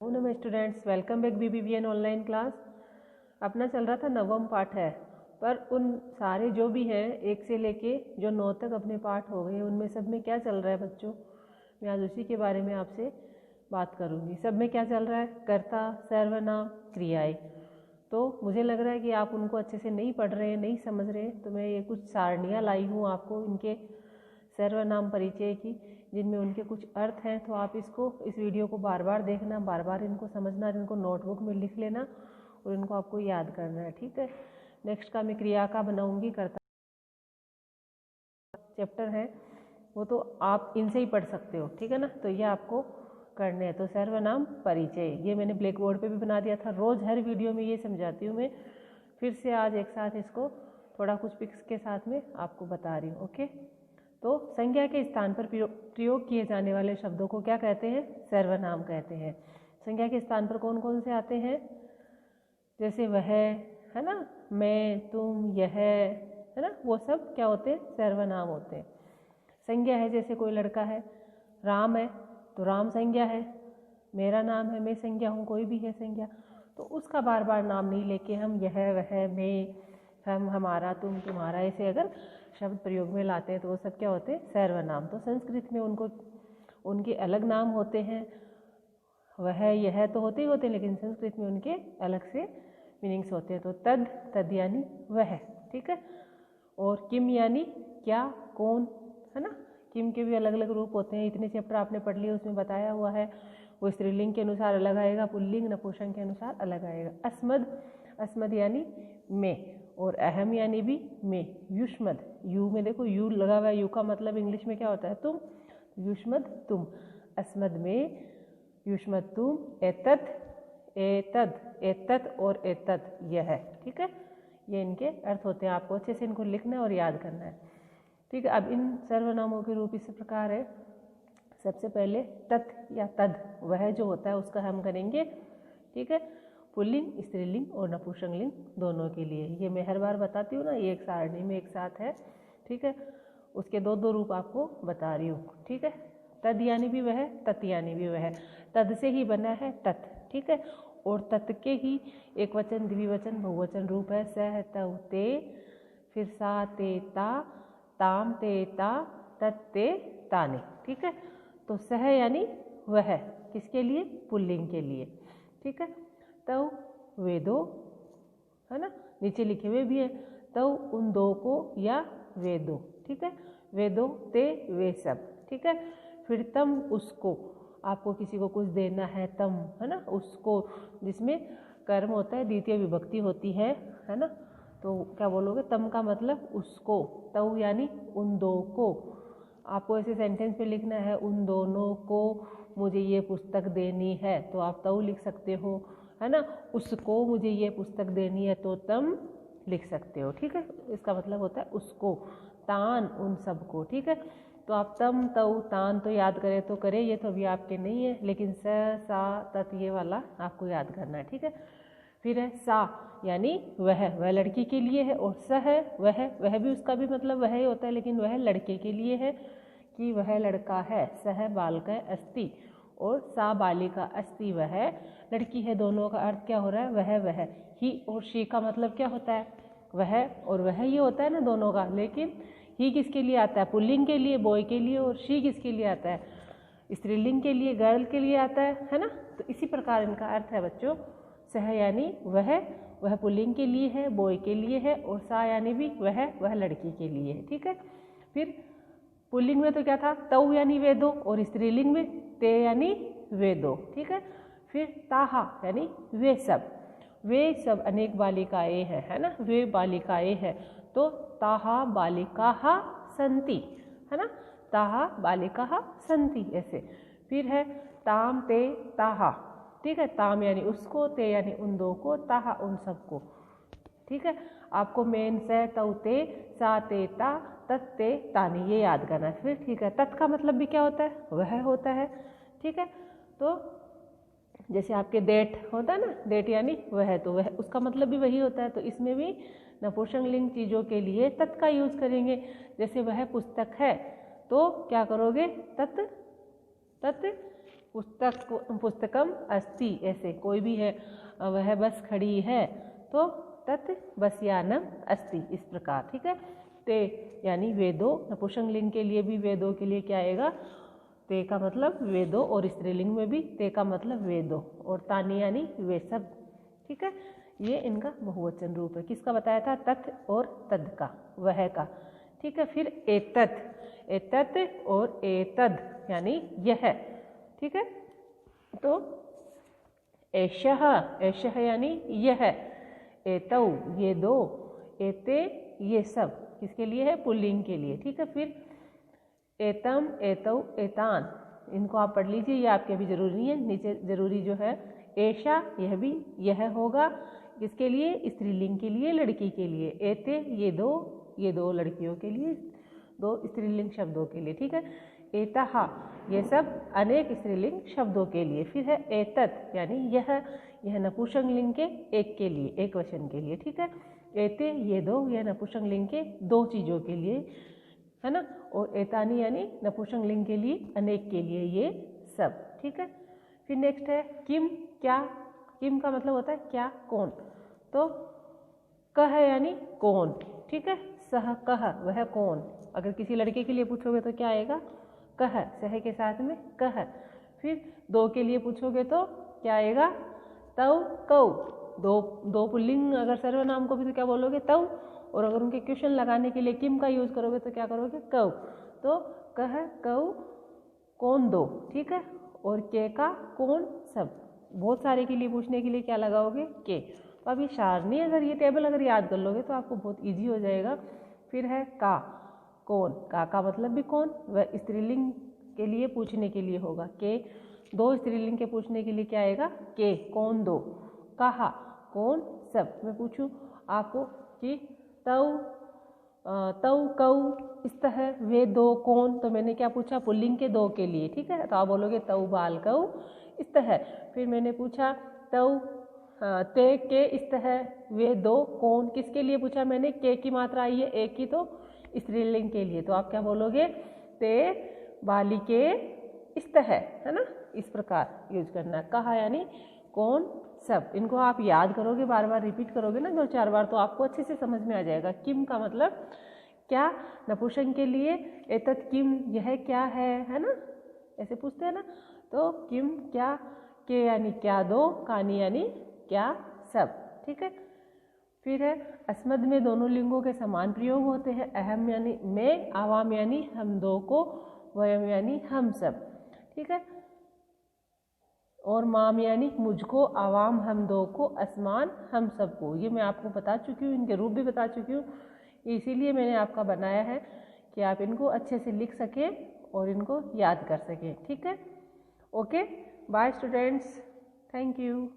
नमस्ते students, welcome back BBVN online class. अपना चल रहा था नवम पाठ है, पर उन सारे जो भी हैं 1 से लेके जो 9 तक अपने पाठ हो गए, उनमें सब में क्या चल रहा है बच्चों, मैं आज उसी के बारे में आपसे बात करूँगी। सब में क्या चल रहा है? कर्ता, सर्वनाम, क्रियाएं। तो मुझे लग रहा है कि आप उनको अच्छे से नहीं पढ़ रहे हैं, नहीं समझ रहे हैं, तो मैं ये कुछ सारणियाँ लाई हूँ आपको इनके सर्वनाम परिचय की, जिनमें उनके कुछ अर्थ हैं। तो आप इस वीडियो को बार बार देखना, बार बार इनको समझना, इनको नोटबुक में लिख लेना और इनको आपको याद करना है, ठीक है। नेक्स्ट का मैं क्रिया का बनाऊंगी, कर्ता चैप्टर है वो तो आप इनसे ही पढ़ सकते हो, ठीक है ना। तो ये आपको करने हैं। तो सर्वनाम परिचय ये मैंने ब्लैक बोर्ड पर भी बना दिया था, रोज़ हर वीडियो में ये समझाती हूँ मैं। फिर से आज एक साथ इसको थोड़ा कुछ पिक्स के साथ में आपको बता रही हूँ, ओके। तो संज्ञा के स्थान पर प्रयोग किए जाने वाले शब्दों को क्या कहते हैं? सर्वनाम कहते हैं। संज्ञा के स्थान पर कौन कौन से आते हैं? जैसे वह है ना, मैं, तुम, यह है ना, वो सब क्या होते हैं? सर्वनाम होते हैं। संज्ञा है, जैसे कोई लड़का है, राम है तो राम संज्ञा है। मेरा नाम है, मैं संज्ञा हूँ, कोई भी है संज्ञा। तो उसका बार बार नाम नहीं लेके हम यह, वह, मैं, हम, हमारा, तुम, तुम्हारा ऐसे अगर शब्द प्रयोग में लाते हैं तो वो सब क्या होते हैं? सर्वनाम। तो संस्कृत में उनके अलग नाम होते हैं, वह, यह तो होते ही होते हैं, लेकिन संस्कृत में उनके अलग से मीनिंग्स होते हैं। तो तद यानी वह, ठीक है। और किम यानी क्या, कौन, है ना। किम के भी अलग अलग रूप होते हैं, इतने चैप्टर आपने पढ़ लिए, उसमें बताया हुआ है। वो स्त्रीलिंग के अनुसार अलग आएगा, पुल्लिंग नपुंसक के अनुसार अलग आएगा। अस्मद यानी मैं, और अहम यानी भी मैं। युष्मद, यू में देखो यू लगा हुआ है, यू का मतलब इंग्लिश में क्या होता है? तुम। युष्मद तुम, अस्मद में, युष्मद तुम, एतत और एतत यह है, ठीक है। ये इनके अर्थ होते हैं, आपको अच्छे से इनको लिखना है और याद करना है, ठीक है। अब इन सर्वनामों के रूप इस प्रकार है। सबसे पहले तत् या तद, वह जो होता है उसका हम करेंगे, ठीक है। पुल्लिंग, स्त्रीलिंग और नपुंसकलिंग दोनों के लिए। ये मैं हर बार बताती हूँ ना, ये एक सारणी में एक साथ है, ठीक है। उसके दो दो रूप आपको बता रही हूँ, ठीक है। तद यानी भी वह, तत् यानी भी वह। तद से ही बना है तत्, ठीक है। और तत् के ही एक वचन, द्विवचन, बहुवचन रूप है। सह, तव, ते, फिर सा, ते, ता, ताम, ते, ता, तत्ते, ताने, ठीक है। तो सह यानी वह, किसके लिए? पुल्लिंग के लिए, ठीक है। तव, वे दो, है ना, नीचे लिखे हुए भी है। तव उन दो को या वे दो, ठीक है। वे दो, ते, वे सब, ठीक है। फिर तम उसको, आपको किसी को कुछ देना है, तम, है ना, उसको, जिसमें कर्म होता है, द्वितीय विभक्ति होती है ना। तो क्या बोलोगे? तम का मतलब उसको। तव यानी उन दो को। आपको ऐसे सेंटेंस में लिखना है, उन दोनों को मुझे ये पुस्तक देनी है, तो आप तव लिख सकते हो, है ना। उसको मुझे ये पुस्तक देनी है, तो तम लिख सकते हो, ठीक है। इसका मतलब होता है उसको। तान, उन सबको, ठीक है। तो आप तम, तव, तान तो याद करें तो करें, ये तो अभी आपके नहीं है, लेकिन स, सा, तत् ये वाला आपको याद करना है, ठीक है। फिर है सा यानी वह लड़की के लिए है। और स है वह भी, उसका भी मतलब वह ही होता है, लेकिन वह लड़के के लिए है कि वह लड़का है। सह बालिका अस्ति और सा बालिका अस्ति, वह लड़की है। दोनों का अर्थ क्या हो रहा है? वह। ही और शी का मतलब क्या होता है? वह और वह ही होता है ना दोनों का। लेकिन ही किसके लिए आता है? पुल्लिंग के लिए, बॉय के लिए। और शी किसके लिए आता है? स्त्रीलिंग के लिए, गर्ल के लिए आता है ना। तो इसी प्रकार इनका अर्थ है बच्चों। सह यानी वह पुल्लिंग के लिए है, बॉय के लिए है। और सा यानी भी वह लड़की के लिए है, ठीक है। फिर पुल्लिंग में तो क्या था? तव यानी वे दो, और स्त्रीलिंग में ते यानी वे दो, ठीक है। फिर ताहा यानी वे सब अनेक बालिकाएं हैं, है ना, वे बालिकाएं हैं। तो ताहा बालिकाः सन्ति, है ना, ताहा बालिकाः सन्ति, ऐसे। फिर है ताम, ते, ताहा, ठीक है। ताम यानी उसको, ते यानी उन दो को, ताहा उन सबको, ठीक है। आपको मेन से, तव, ते, सा, ते, ता, तत्ते, तानी ये याद करना है। फिर ठीक है, तत् का मतलब भी क्या होता है? वह होता है, ठीक है। तो जैसे आपके डेट होता है ना, डेट यानी वह, तो वह उसका मतलब भी वही होता है। तो इसमें भी नपुंसकलिंग चीज़ों के लिए तत् का यूज करेंगे। जैसे वह पुस्तक है, तो क्या करोगे? तत् पुस्तकम अस्ति, ऐसे कोई भी है, वह बस खड़ी है, तो तत् बसयानम अस्ति, इस प्रकार। ठीक है, ते यानी वेदो, नपुंसकलिंग के लिए भी वेदो के लिए क्या आएगा, ते का मतलब वेदो, और स्त्रीलिंग में भी ते का मतलब वेदो, और तानी यानी वे सब। ठीक है, ये इनका बहुवचन रूप है। किसका बताया था, तत् और तद का, वह का। ठीक है, फिर एतत्, एतत् और एतद यानी यह। ठीक है, तो एषः, एषः यानी यह, एतौ ये दो, एते ये सब, किसके लिए है, पुल्लिंग के लिए। ठीक है, फिर एतम, एतौ, एतान, इनको आप पढ़ लीजिए, ये आपके भी जरूरी नहीं है, नीचे जरूरी जो है एषा, यह भी यह होगा, किसके लिए, स्त्रीलिंग के लिए, लड़की के लिए। एते ये दो लड़कियों के लिए, दो स्त्रीलिंग शब्दों के लिए। ठीक है, एतः ये सब अनेक स्त्रीलिंग शब्दों के लिए। फिर है एतत् यानी यह नपुंसकलिंग के एक के लिए, एक वचन के लिए। ठीक है, एते ये दो, यह नपुंसकलिंग के दो चीज़ों के लिए, है ना। और एतानी यानी नपुंसकलिंग के लिए, अनेक के लिए, ये सब। ठीक है, फिर नेक्स्ट है किम, क्या। किम का मतलब होता है क्या, कौन। तो कह यानी कौन। ठीक है, सह कह, वह कौन। अगर किसी लड़के के लिए पूछोगे तो क्या आएगा, कह, सह के साथ में कह। फिर दो के लिए पूछोगे तो क्या आएगा, तौ कौ। दो पुल्लिंग अगर सर्वनाम को भी तो क्या बोलोगे, तौ। और अगर उनके क्वेश्चन लगाने के लिए किम का यूज करोगे तो क्या करोगे, कौ। तो कह, कौ, कौन दो। ठीक है, और के का कौन सब, बहुत सारे के लिए पूछने के लिए क्या लगाओगे, के। तो अब ये सारणी, अगर ये टेबल अगर याद कर लोगे तो आपको बहुत इजी हो जाएगा। फिर है का, कौन, का मतलब भी कौन, वह स्त्रीलिंग के लिए पूछने के लिए होगा, के। दो स्त्रीलिंग के पूछने के लिए क्या आएगा, के, कौन दो। कहा, कौन सब। मैं पूछूं आपको कि तौ, तौ कौ, स्तः वे दो कौन, तो मैंने क्या पूछा, पुल्लिंग के दो के लिए। ठीक है, तो आप बोलोगे तौ बालकौ स्तः। फिर मैंने पूछा तौ ते के स्तः वे दो कौन, किसके लिए पूछा मैंने, के की मात्रा आई है एक ही, तो स्त्रीलिंग के लिए। तो आप क्या बोलोगे, ते बालिके स्तः, है ना। इस प्रकार यूज करना। कहा यानी कौन सब। इनको आप याद करोगे, बार बार रिपीट करोगे ना 2-4 बार, तो आपको अच्छे से समझ में आ जाएगा। किम का मतलब क्या, नपुंसक के लिए। एतत् किम, यह क्या है ना, ऐसे पूछते हैं ना। तो किम क्या, के यानी क्या दो, कानी यानी क्या सब। ठीक है, फिर है अस्मद में दोनों लिंगों के समान प्रयोग होते हैं। अहम यानी मैं, आवाम यानी हम दो को, वयम यानी हम सब। ठीक है, और माम यानी मुझको, आवाम हम दो को, असमान हम सबको। ये मैं आपको बता चुकी हूँ, इनके रूप भी बता चुकी हूँ, इसीलिए मैंने आपका बनाया है कि आप इनको अच्छे से लिख सकें और इनको याद कर सकें। ठीक है, okay, bye students, thank you.